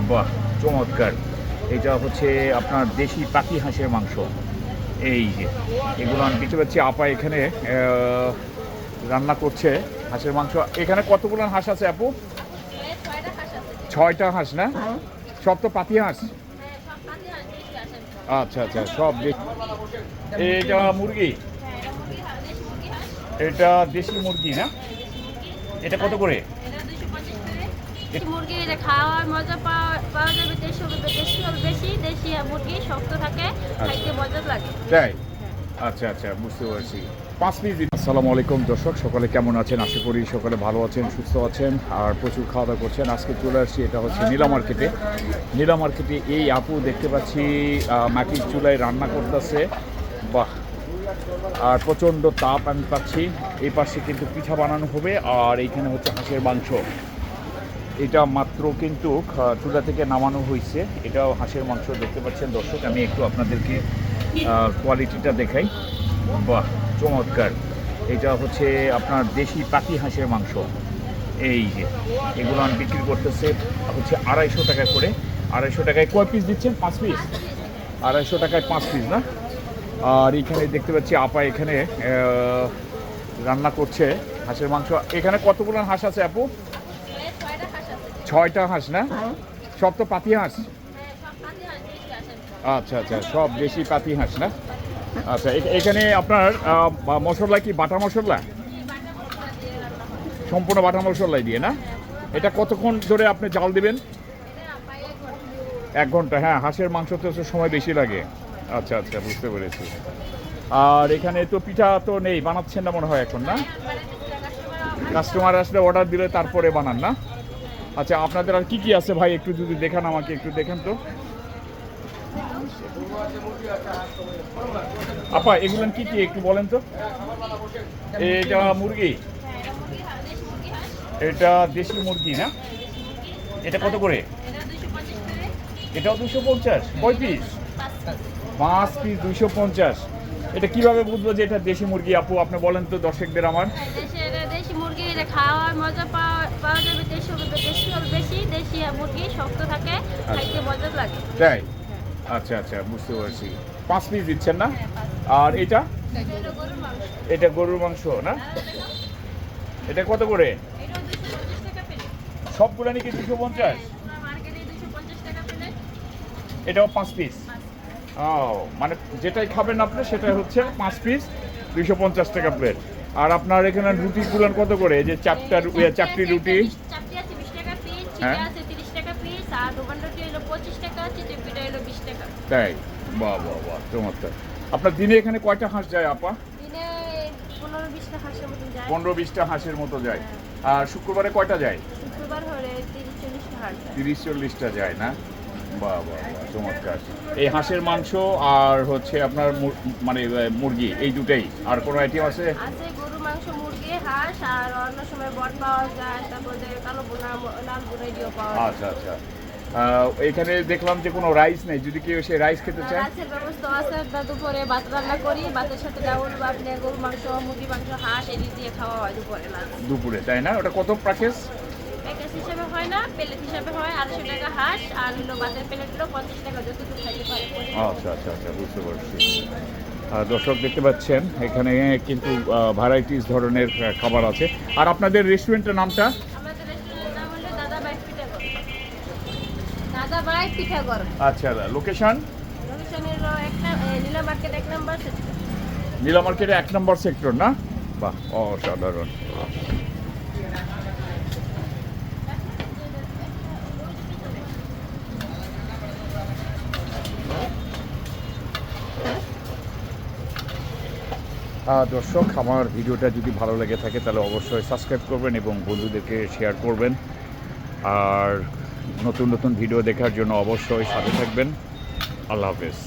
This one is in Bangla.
বাহ, চমৎকার। এটা হচ্ছে আপনার দেশি পাতি হাঁসের মাংস। এই যে এগুলো আমি দেখতে পাচ্ছি আপা এখানে রান্না করছে হাঁসের মাংস। এখানে কতগুলো হাঁস আছে আপু? 6টা হাঁস না? সব তো পাতি হাঁস? আচ্ছা আচ্ছা, সব এটা মুরগি, এটা দেশি মুরগি না? এটা কত করে? মুরগি খাওয়ার মজা পাওয়া যাবে, বেশি দেশি মুরগি শক্ত থাকে, খাইতে মজা লাগে। তাই? আচ্ছা আচ্ছা, বুঝতে পারছি। 5 পিস। আসসালামু আলাইকুম দর্শক, সকালে কেমন আছেন? আশা করি সকালে ভালো আছেন, সুস্থ আছেন আর প্রচুর খাওয়া দাওয়া করছেন। আজকে চলে আসছি, এটা হচ্ছে নীলা মার্কেটে। নীলা মার্কেটে এই আপু দেখতে পাচ্ছি মাটির চুলায় রান্না করতেছে। বাহ, আর প্রচণ্ড তাপ আমি পাচ্ছি। এই পাশে কিন্তু পিঠা বানানো হবে, আর এইখানে হচ্ছে হাঁসের মাংস। এটা মাত্র কিন্তু চুলা থেকে নামানো হয়েছে। এটাও হাঁসের মাংস দেখতে পাচ্ছেন দর্শক। আমি একটু আপনাদেরকে কোয়ালিটিটা দেখাই। বাহ, চমৎকার। এটা হচ্ছে আপনার দেশি পাতি হাঁসের মাংস। এই যে এগুলো আমি বিক্রি করতেছে হচ্ছে 250 টাকা করে। 250 টাকায় কয় পিস দিচ্ছেন? 5 পিস। 250 টাকায় 5 পিস না? আর এখানে দেখতে পাচ্ছি আপা এখানে রান্না করছে হাঁসের মাংস। এখানে কতগুলো হাঁস আছে আপু? 6টা হাঁস না? সব তো পাতি হাঁস? আচ্ছা আচ্ছা, সব দেশি পাতি হাঁস না? আচ্ছা, এখানে আপনার মশলা কি বাটা মশলা? সম্পূর্ণ বাটা মশলাই দিয়ে না? এটা কতক্ষণ ধরে আপনি জাল দিবেন? 1 ঘন্টা। হ্যাঁ, হাঁসের মাংসতে সময় বেশি লাগে। আচ্ছা আচ্ছা, বুঝতে পেরেছি। আর এখানে তো পিঠা তো নেই, বানাচ্ছেন না মনে হয় এখন, না? কাস্টমার আসলে অর্ডার দিলে তারপরে বানান না? আচ্ছা, আপনাদের আর কি কি আছে ভাই একটু যদি দেখান, আমাকে একটু দেখেন তো। আপা এগুলো কি কি একটু বলেন তো। এটা মুরগি, এটা দেশি মুরগি না? এটা কত করে? এটাও 250। কয় পিস? 5 পিস 250। এটা কিভাবে বুঝবো যে এটা দেশি মুরগি আপু, আপনি বলেন তো দর্শকদের আমার। দেশি মুরগি খাওয়ার মজা পাওয়া যাবে, বেশি দেশি মুরগি শক্ত থাকে, খাইতে মজা লাগে। তাই? আচ্ছা আচ্ছা, বুঝতে পারছি। 5 পিস দিচ্ছেন না? আর এটা? এটা গরুর মাংস না? এটা কত করে? সবগুলো নাকি 250? এটাও 5 পিস? ও, মানে যেটাই খাবেন আপনি সেটাই হচ্ছে 5 পিস 250 টাকা প্লেট। আর আপনার এখানে রুটি গুলান কত করে? এই যে চাপটি রুটি। হ্যাঁ, তাই? বাহ বাহ বাহ, চমৎকার। আপনার দিনে এখানে কয়টা হাঁস যায় আপা? 15-20টা হাঁসের মতো যায়। আর শুক্রবারে কয়টা যায়? 30-40টা যায় না? বাহ বাহ বাহ, চমৎকার। এই হাঁসের মাংস আর হচ্ছে আপনার মানে মুরগি, এই দুটাই? আর কোনো আইটেম আছে? গরুর মাংস, মুরগি, হাঁস, আর অন্য সময় বট পাওয়া যায়, তারপরে কালো বোনা, লাল বোনা দিয়েও পাওয়া যায়। আচ্ছা আচ্ছা। এখানে দেখলাম যে কোনো রাইস নেই, যদি কেউ সে রাইস খেতে চায়? রাইসের ব্যবস্থা আছে। দুপুরে ভাত রান্না করি, ভাতের সাথে ডাউল বা গরুর মাংস, মুরগি মাংস, হাঁস এই দিয়ে খাওয়া হয় দুপুরে। দুপুরে, তাই না? ওটা কত প্যাকেজ? প্যাকেজ হিসাবে হয় না, প্লেট হিসাবে হয়। 250 টাকা হাঁস, আর ভাতের প্লেট হলো 50 টাকা, যতটুকু খাইতে পারে। আচ্ছা আচ্ছা আচ্ছা, বুঝতে পারছি। দর্শক দেখতে পাচ্ছেন এখানে কিন্তু ভ্যারাইটিস ধরনের খাবার আছে। আর আপনাদের রেস্টুরেন্টের নামটা? আমাদের রেস্টুরেন্টের নাম হলো দাদাভাই পিঠাঘর। দাদাভাই পিঠাঘর। আচ্ছা, লোকেশন? লোকেশন হলো নীলা মার্কেট 1 নম্বর সেক্টর। নীলা মার্কেটে 1 নম্বর সেক্টর না? বাহ, অসাধারণ। দর্শক, আমার ভিডিওটা যদি ভালো লেগে থাকে তাহলে অবশ্যই সাবস্ক্রাইব করবেন এবং বন্ধুদেরকে শেয়ার করবেন। আর নতুন নতুন ভিডিও দেখার জন্য অবশ্যই সাথে থাকবেন। আল্লাহ হাফেজ।